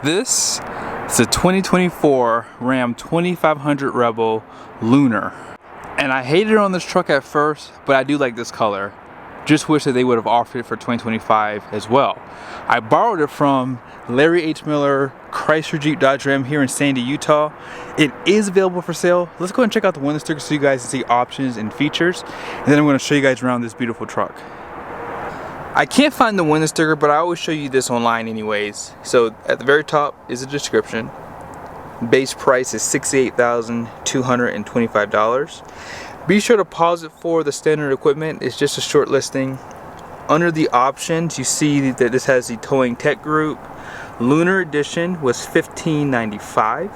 This is a 2024 Ram 2500 Rebel Lunar. And I hated it on this truck at first, but I do like this color. Just wish that they would have offered it for 2025 as well. I borrowed it from Larry H. Miller, Chrysler Jeep Dodge Ram here in Sandy, Utah. It is available for sale. Let's go ahead and check out the window sticker so you guys can see options and features. And then I'm going to show you guys around this beautiful truck. I can't find the window sticker, but I always show you this online anyways. So at the very top is a description. Base price is $68,225. Be sure to pause it for the standard equipment. It's just a short listing. Under the options, you see that this has the towing tech group. Lunar edition was $15.95,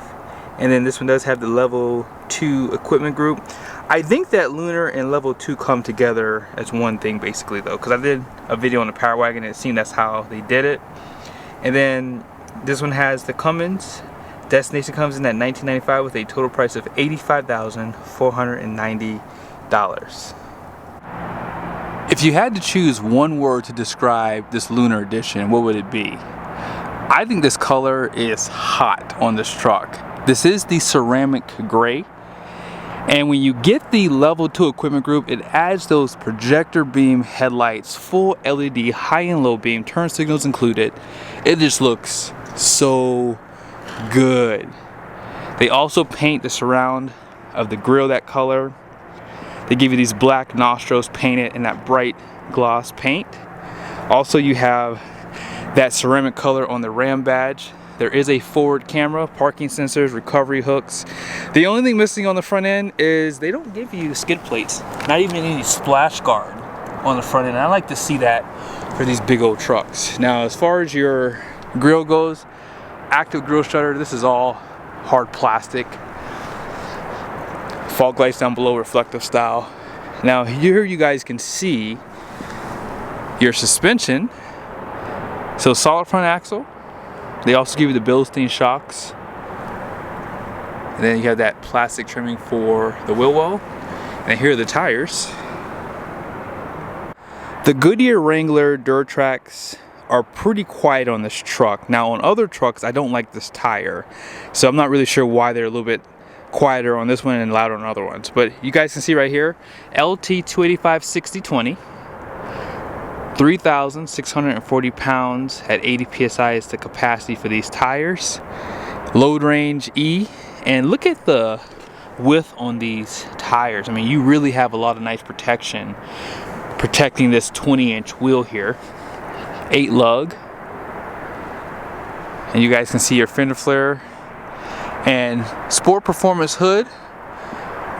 and then this one does have the level 2 equipment group. I think that Lunar and level 2 come together as one thing basically though, because I did a video on the Power Wagon and it seemed that's how they did it. And then this one has the Cummins. Destination comes in at $19.95 with a total price of $85,490. If you had to choose one word to describe this Lunar edition, what would it be? I think this color is hot on this truck. This is the ceramic gray. And when you get the level 2 equipment group, it adds those projector beam headlights, full LED, high and low beam, turn signals included. It just looks so good. They also paint the surround of the grille that color. They give you these black nostrils painted in that bright gloss paint. Also, you have that ceramic color on the Ram badge. There is a forward camera, parking sensors, recovery hooks. The only thing missing on the front end is they don't give you skid plates, not even any splash guard on the front end. I like to see that for these big old trucks. Now, as far as your grille goes, active grille shutter, this is all hard plastic. Fog lights down below, reflective style. Now here you guys can see your suspension. So solid front axle. They also give you the Bilstein shocks. And then you have that plastic trimming for the wheel well. And here are the tires. The Goodyear Wrangler Durtrax are pretty quiet on this truck. Now on other trucks, I don't like this tire. So I'm not really sure why they're a little bit quieter on this one and louder on other ones. But you guys can see right here, LT 285 60/20. 3,640 pounds at 80 psi is the capacity for these tires. Load range E, and look at the width on these tires. I mean, you really have a lot of nice protection protecting this 20-inch wheel here. 8 lug, and you guys can see your fender flare and Sport Performance hood.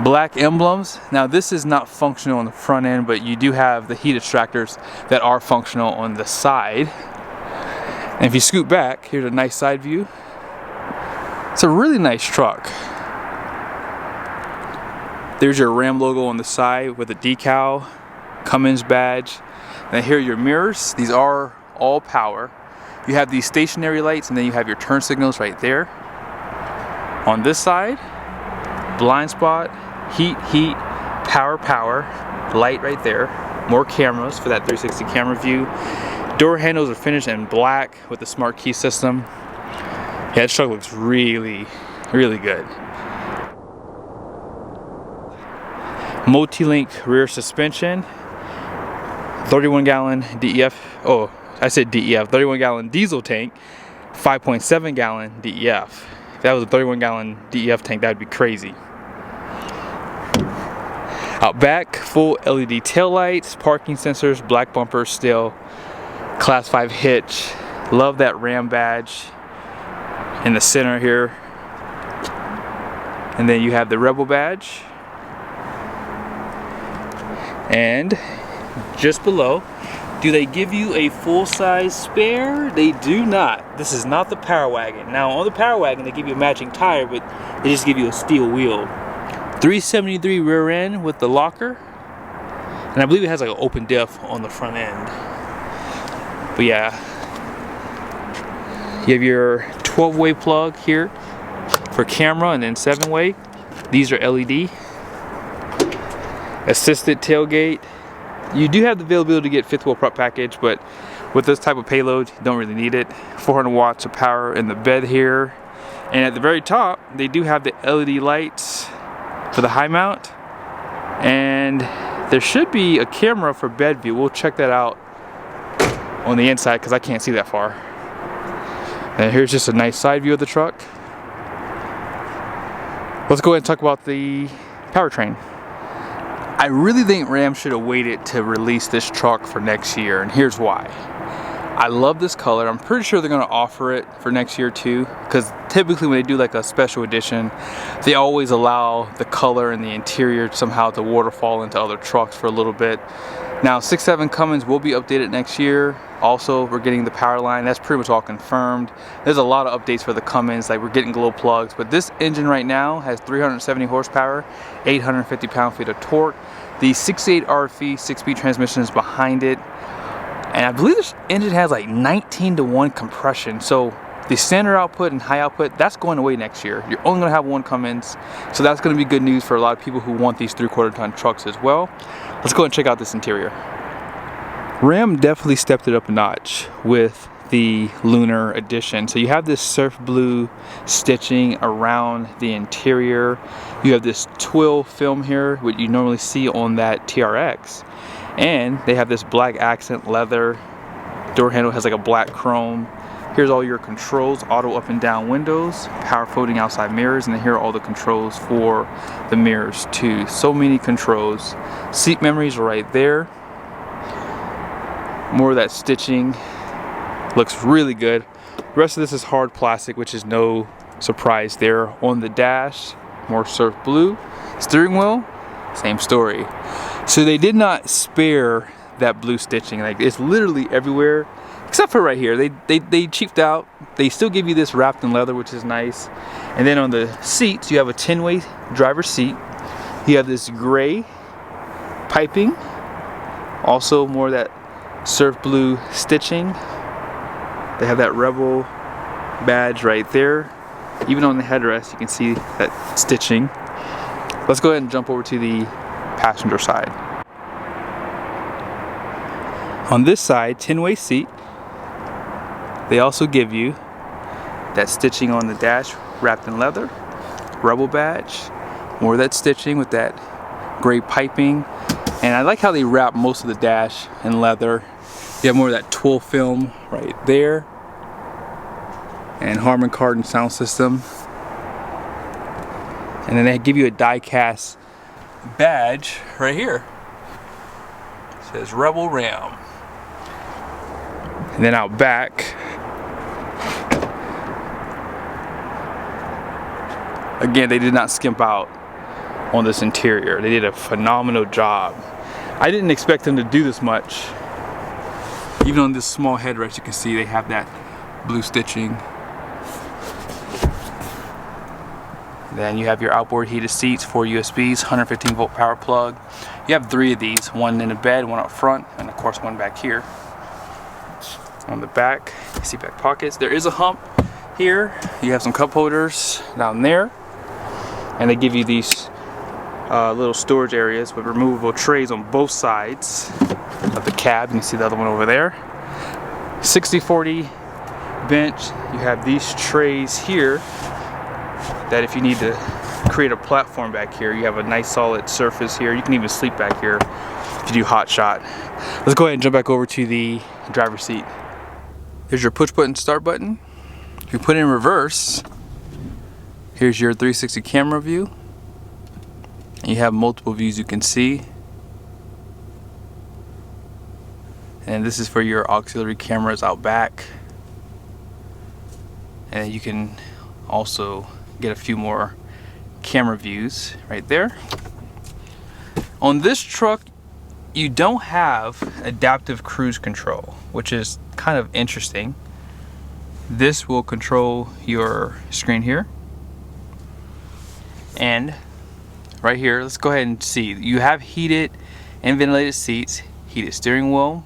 Black emblems. Now this is not functional on the front end, but you do have the heat extractors that are functional on the side. And if you scoot back, here's a nice side view. It's a really nice truck. There's your Ram logo on the side with a decal, Cummins badge. And here are your mirrors. These are all power. You have these stationary lights, and then you have your turn signals right there. On this side, blind spot, heat, power, light right there. More cameras for that 360 camera view. Door handles are finished in black with the smart key system. Yeah, this truck looks really, really good. Multi-link rear suspension. 31-gallon DEF. Oh, I said DEF. 31-gallon diesel tank. 5.7-gallon DEF. If that was a 31-gallon DEF tank, that would be crazy. Out back, full LED taillights, parking sensors, black bumper still, Class 5 hitch. Love that Ram badge in the center here. And then you have the Rebel badge. And just below, do they give you a full-size spare? They do not. This is not the Power Wagon. Now on the Power Wagon, they give you a matching tire, but they just give you a steel wheel. 373 rear end with the locker, and I believe it has like an open diff on the front end. But yeah, you have your 12-way plug here for camera, and then 7-way. These are LED. Assisted tailgate. You do have the availability to get 5th wheel prep package, but With this type of payload, you don't really need it. 400 watts of power in the bed here. And at the very top, they do have the LED lights for the high mount. And there should be a camera for bed view. We'll check that out on the inside because I can't see that far. And here's just a nice side view of the truck. Let's go ahead and talk about the powertrain. I really think Ram should have waited to release this truck for next year, and here's why. I love this color. I'm pretty sure they're gonna offer it for next year too, because typically when they do like a special edition, they always allow the color and the interior somehow to waterfall into other trucks for a little bit. Now 6.7 Cummins will be updated next year. Also, we're getting the power line. That's pretty much all confirmed. There's a lot of updates for the Cummins, like we're getting glow plugs, but this engine right now has 370 horsepower, 850 pound-feet of torque. The 6.8 RFE 6-speed transmission is behind it. And I believe this engine has like 19-to-1 compression. So the standard output and high output, that's going away next year. You're only gonna have one Cummins. So that's gonna be good news for a lot of people who want these 3/4 ton trucks as well. Let's go and check out this interior. Ram definitely stepped it up a notch with the Lunar edition. So you have this surf blue stitching around the interior. You have this twill film here, what you normally see on that TRX. And they have this black accent leather. Door handle has like a black chrome. Here's all your controls: auto up and down windows, power folding outside mirrors, and then here are all the controls for the mirrors too. So many controls. Seat memories are right there. More of that stitching. Looks really good. The rest of this is hard plastic, which is no surprise there. On the dash, more surf blue. Steering wheel, same story. So they did not spare that blue stitching. Like, it's literally everywhere, except for right here. They cheaped out. They still give you this wrapped in leather, which is nice. And then on the seats, you have a 10-way driver's seat. You have this gray piping. Also more of that surf blue stitching. They have that Rebel badge right there. Even on the headrest, you can see that stitching. Let's go ahead and jump over to the passenger side. On this side, 10-way seat. They also give you that stitching on the dash wrapped in leather. Rebel badge. More of that stitching with that gray piping. And I like how they wrap most of the dash in leather. You have more of that twill film right there. And Harman Kardon sound system. And then they give you a die-cast badge right here. It says Rebel Ram. And then out back, again, they did not skimp out on this interior. They did a phenomenal job. I didn't expect them to do this much. Even on this small headrest, you can see they have that blue stitching. Then you have your outboard heated seats, 4 USBs, 115-volt power plug. You have 3 of these, one in the bed, one up front, and of course one back here. On the back, seat back pockets. There is a hump here. You have some cup holders down there. And they give you these little storage areas with removable trays on both sides of the cab. You can see the other one over there. 60/40 bench. You have these trays here that if you need to create a platform back here, you have a nice solid surface here. You can even sleep back here if you do hot shot. Let's go ahead and jump back over to the driver's seat. Here's your push button start button. If you put it in reverse, here's your 360 camera view. And you have multiple views you can see. And this is for your auxiliary cameras out back. And you can also get a few more camera views right there. On this truck, you don't have adaptive cruise control, which is kind of interesting. This will control your screen here. And right here, let's go ahead and see. You have heated and ventilated seats, heated steering wheel.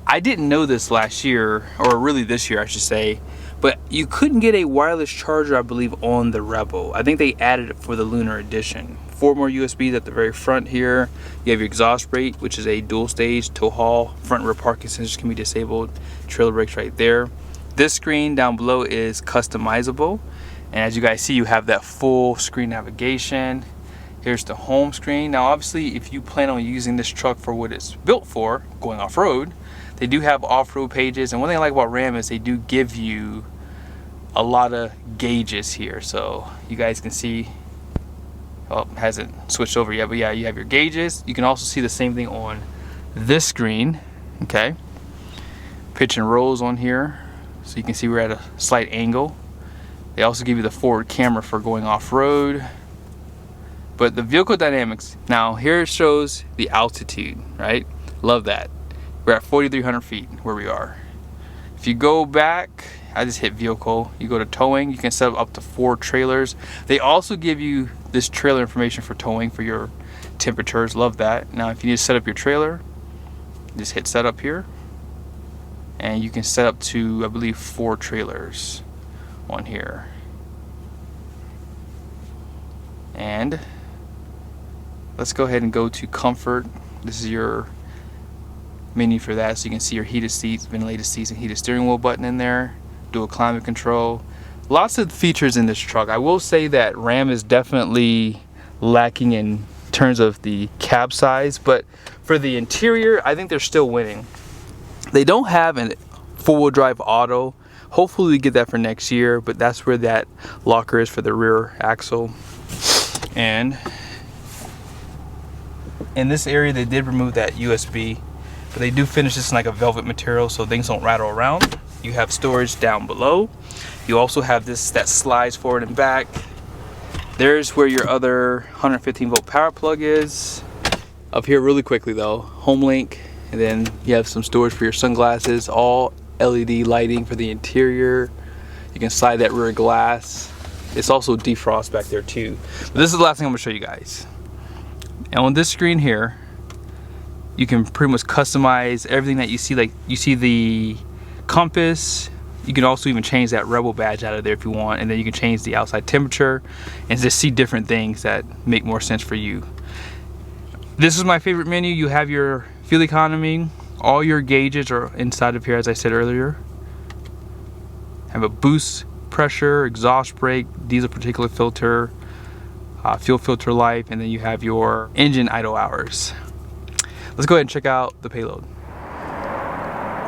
I didn't know this last year, or really this year I should say, but you couldn't get a wireless charger, I believe, on the Rebel. I think they added it for the Lunar edition. 4 more USBs at the very front here. You have your exhaust brake, which is a dual stage tow haul. Front and rear parking sensors can be disabled. Trailer brakes right there. This screen down below is customizable. And as you guys see, you have that full screen navigation. Here's the home screen. Now obviously, if you plan on using this truck for what it's built for, going off-road, they do have off-road pages. And one thing I like about Ram is they do give you a lot of gauges here. So you guys can see, oh, it hasn't switched over yet, but yeah, you have your gauges. You can also see the same thing on this screen, okay? Pitch and rolls on here. So you can see we're at a slight angle. They also give you the forward camera for going off-road. But the vehicle dynamics, now here it shows the altitude, right? Love that. We're at 4,300 feet where we are. If you go back, I just hit vehicle, you go to towing, you can set up to 4 trailers. They also give you this trailer information for towing for your temperatures, love that. Now if you need to set up your trailer, just hit setup here. And you can set up to, I believe, 4 trailers on here. And let's go ahead and go to comfort. This is your menu for that, so you can see your heated seats, ventilated seats, and heated steering wheel button in there. Dual climate control. Lots of features in this truck. I will say that Ram is definitely lacking in terms of the cab size, but for the interior, I think they're still winning. They don't have a four-wheel drive auto. Hopefully we get that for next year, but that's where that locker is for the rear axle. And in this area they did remove that USB, but they do finish this in like a velvet material so things don't rattle around. You have storage down below. You also have this that slides forward and back. There's where your other 115 volt power plug is. Up here really quickly though, home link, and then you have some storage for your sunglasses, all LED lighting for the interior. You can slide that rear glass. It's also defrost back there too. But this is the last thing I'm gonna show you guys. And on this screen here, you can pretty much customize everything that you see. Like you see the compass. You can also even change that Rebel badge out of there if you want, and then you can change the outside temperature and just see different things that make more sense for you. This is my favorite menu. You have your fuel economy. All your gauges are inside of here, as I said earlier. Have a boost pressure, exhaust brake, diesel particulate filter, fuel filter life, and then you have your engine idle hours. Let's go ahead and check out the Payload.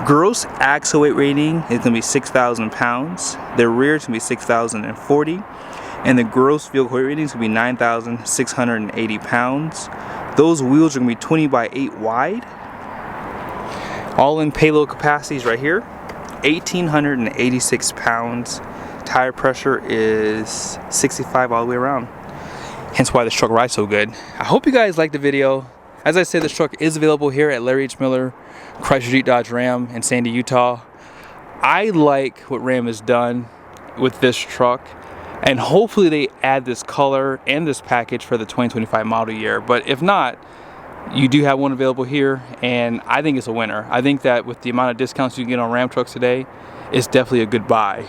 Gross axle weight rating is going to be 6,000 pounds. The rear is going to be 6,040. And the gross vehicle weight rating is going to be 9,680 pounds. Those wheels are going to be 20 by 8 wide. All in payload capacities right here. 1,886 pounds. Tire pressure is 65 all the way around. Hence why this truck rides so good. I hope you guys liked the video. As I said, this truck is available here at Larry H. Miller, Chrysler Jeep Dodge Ram in Sandy, Utah. I like what Ram has done with this truck, and hopefully they add this color and this package for the 2025 model year. But if not, you do have one available here, and I think it's a winner. I think that with the amount of discounts you can get on Ram trucks today, it's definitely a good buy.